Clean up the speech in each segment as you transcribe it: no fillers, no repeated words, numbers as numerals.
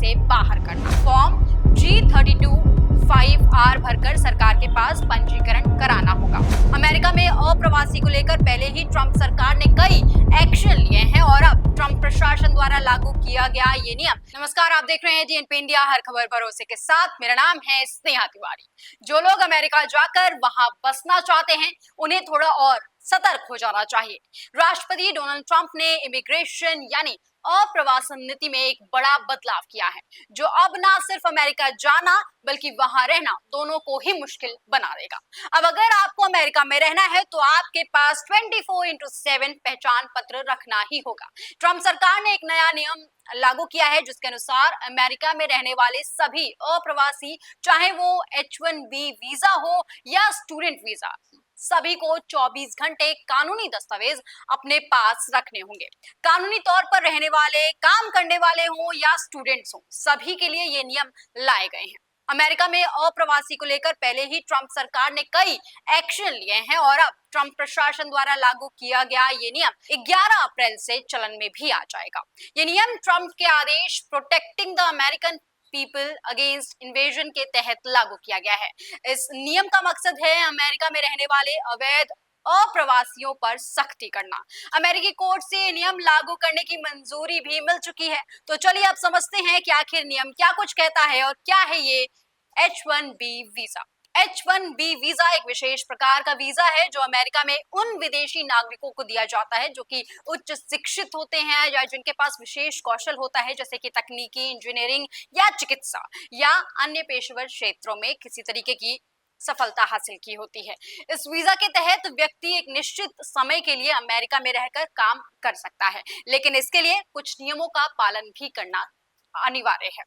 से बाहर करना। फॉर्म G32-5R भरकर सरकार के पास पंजीकरण कराना होगा। अमेरिका में अप्रवासी को लेकर पहले ही ट्रंप सरकार ने कई एक्शन लिए हैं और अब ट्रंप प्रशासन द्वारा लागू किया गया ये नियम। नमस्कार, आप देख रहे हैं DNP इंडिया, हर खबर भरोसे के साथ। मेरा नाम है स्नेहा तिवारी। जो लोग अमेरिका जाकर वहां बसना चाहते हैं, उन्हें थोड़ा और सतर्क हो जाना चाहिए। राष्ट्रपति डोनाल्ड ट्रंप ने इमिग्रेशन यानी अप्रवासन नीति में एक बड़ा बदलाव किया है, जो अब ना सिर्फ अमेरिका जाना बल्कि वहां रहना दोनों को ही मुश्किल बना देगा। अब अगर आपको अमेरिका में रहना है तो आपके पास 24/7 पहचान पत्र रखना ही होगा। ट्रंप सरकार ने एक नया नियम लागू किया है, जिसके अनुसार अमेरिका में रहने वाले सभी अप्रवासी, चाहे वो H-1B वीजा हो या स्टूडेंट वीजा, सभी को 24 घंटे कानूनी दस्तावेज अपने पास रखने होंगे। कानूनी तौर पर रहने वाले, काम करने वाले हों या स्टूडेंट्स हों, सभी के लिए ये नियम लाए गए हैं। अमेरिका में अप्रवासी को लेकर पहले ही ट्रंप सरकार ने कई एक्शन लिए हैं और अब ट्रंप प्रशासन द्वारा लागू किया गया ये नियम 11 अप्रैल से चलन में भी आ जाएगा। ये नियम ट्रंप के आदेश protecting the American people against invasion के तहत लागू किया गया है। इस नियम का मकसद है अमेरिका में रहने वाले अवैध अप्रवासियों पर सख्ती करना। अमेरिकी कोर्ट से नियम लागू करने की मंजूरी भी मिल चुकी है। तो चलिए अब समझते हैं कि आखिर नियम क्या कुछ कहता है और क्या है ये H-1B वीजा। H-1B वीजा एक विशेष प्रकार का वीजा है जो अमेरिका में उन विदेशी नागरिकों को दिया जाता है जो कि उच्च शिक्षित होते हैं या जिनके पास विशेष कौशल होता है, जैसे कि तकनीकी, इंजीनियरिंग या चिकित्सा या अन्य पेशेवर क्षेत्रों में किसी तरीके की सफलता हासिल की होती है। इस वीजा के तहत व्यक्ति एक निश्चित समय के लिए अमेरिका में रहकर काम कर सकता है, लेकिन इसके लिए कुछ नियमों का पालन भी करना अनिवार्य है।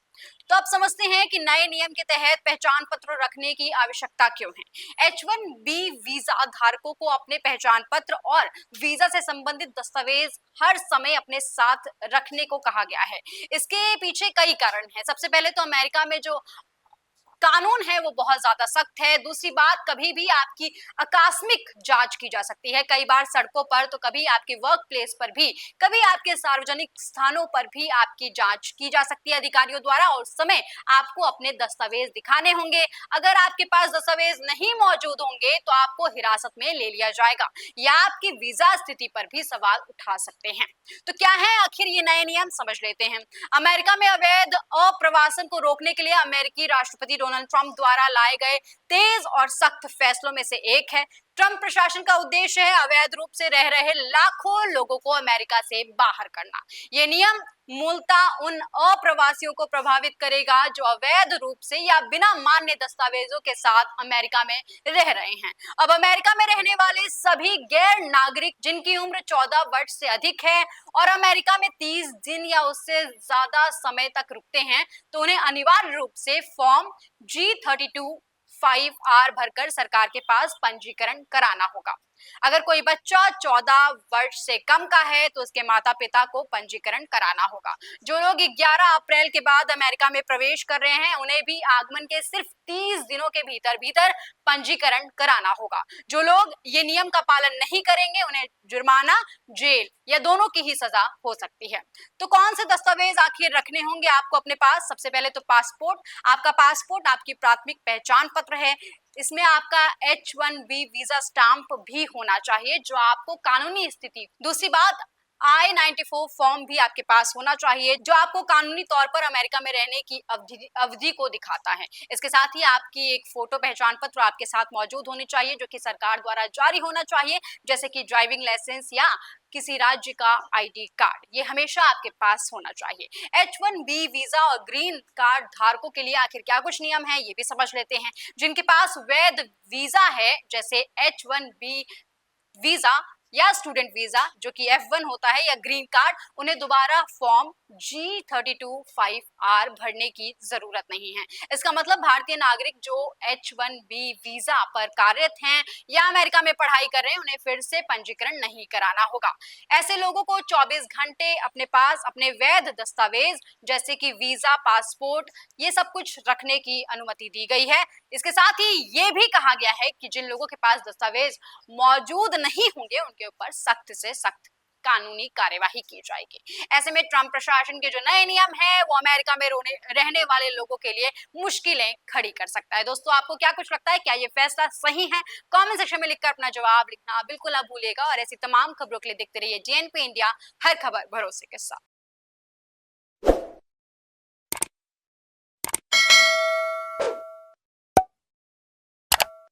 तो अब समझते हैं कि नए नियम के तहत पहचान पत्र रखने की आवश्यकता क्यों है। H-1B वीजा धारकों को अपने पहचान पत्र और वीजा से संबंधित दस्तावेज हर समय अपने साथ रखने को कहा गया है। इसके पीछे कई कारण हैं। सबसे पहले तो अमेरिका में जो कानून है वो बहुत ज्यादा सख्त है। दूसरी बात, कभी भी आपकी आकस्मिक जांच की जा सकती है, कई बार सड़कों पर, तो कभी आपके वर्क प्लेस पर भी, कभी आपके सार्वजनिक स्थानों पर भी आपकी जांच की जा सकती है अधिकारियों द्वारा, और उस समय आपको अपने दस्तावेज दिखाने होंगे। अगर आपके पास दस्तावेज नहीं मौजूद होंगे तो आपको हिरासत में ले लिया जाएगा या आपकी वीजा स्थिति पर भी सवाल उठा सकते हैं। तो क्या है आखिर ये नए नियम, समझ लेते हैं। अमेरिका में अवैध अप्रवासन को रोकने के लिए अमेरिकी राष्ट्रपति डोनाल्ड ट्रंप द्वारा लाए गए तेज और सख्त फैसलों में से एक है। ट्रंप प्रशासन का उद्देश्य है अवैध रूप से रह रहे लाखों लोगों को अमेरिका से बाहर करना। यह नियम मूलतः उन अप्रवासियों को प्रभावित करेगा जो अवैध रूप से या बिना मान्य दस्तावेजों के साथ अमेरिका में रह रहे हैं। अब अमेरिका में रहने वाले सभी गैर नागरिक जिनकी उम्र 14 वर्ष से अधिक है और अमेरिका में 30 दिन या उससे ज्यादा समय तक रुकते हैं, तो उन्हें अनिवार्य रूप से फॉर्म G32-5R भरकर सरकार के पास पंजीकरण कराना होगा। अगर कोई बच्चा 14 वर्ष से कम का है तो उसके माता पिता को पंजीकरण कराना होगा। जो लोग 11 अप्रैल के बाद अमेरिका में प्रवेश कर रहे हैं, उन्हें भी आगमन के सिर्फ 30 दिनों के भीतर भीतर पंजीकरण कराना होगा। जो लोग ये नियम का पालन नहीं करेंगे, उन्हें जुर्माना, जेल या दोनों की ही सजा हो सकती है। तो कौन से दस्तावेज आखिर रखने होंगे आपको अपने पास? सबसे पहले तो पासपोर्ट। आपका पासपोर्ट आपकी प्राथमिक पहचान पत्र है। इसमें आपका H-1B वीजा स्टाम्प भी होना चाहिए जो आपको कानूनी स्थिति। दूसरी बात, I-94 फॉर्म भी आपके पास होना चाहिए जो आपको कानूनी तौर पर अमेरिका में रहने की अवधि को दिखाता है। इसके साथ ही आपकी एक फोटो पहचान पत्र आपके साथ मौजूद होनी चाहिए जो कि सरकार द्वारा जारी होना चाहिए, जैसे कि ड्राइविंग लाइसेंस या किसी राज्य का ID कार्ड। ये हमेशा आपके पास होना चाहिए। H-1B वीजा और ग्रीन कार्ड धारकों के लिए आखिर क्या कुछ नियम है, ये भी समझ लेते हैं। जिनके पास वैध वीजा है, जैसे H-1B वीजा या स्टूडेंट वीजा जो कि F1 होता है, या ग्रीन कार्ड, उन्हें दोबारा फॉर्म G32-5R भरने की जरूरत नहीं है। इसका मतलब भारतीय नागरिक जो H-1B वीजा पर कार्यरत हैं या अमेरिका में पढ़ाई कर रहे हैं, उन्हें फिर से पंजीकरण नहीं कराना होगा। ऐसे लोगों को 24 घंटे अपने पास अपने वैध दस्तावेज जैसे कि वीजा, पासपोर्ट, ये सब कुछ रखने की अनुमति दी गई है। इसके साथ ही ये भी कहा गया है कि जिन लोगों के पास दस्तावेज मौजूद नहीं होंगे उनके ऊपर सख्त से सख्त कानूनी कार्यवाही की जाएगी। ऐसे में ट्रंप प्रशासन के जो नए नियम है वो अमेरिका में रहने वाले लोगों के लिए मुश्किलें खड़ी कर सकता है। दोस्तों, आपको क्या कुछ लगता है, क्या ये फैसला सही है? कमेंट सेक्शन में लिखकर अपना जवाब लिखना बिल्कुल ना भूलिएगा और ऐसी तमाम खबरों के लिए देखते रहिए जेएनपी इंडिया, हर खबर भरोसे के साथ।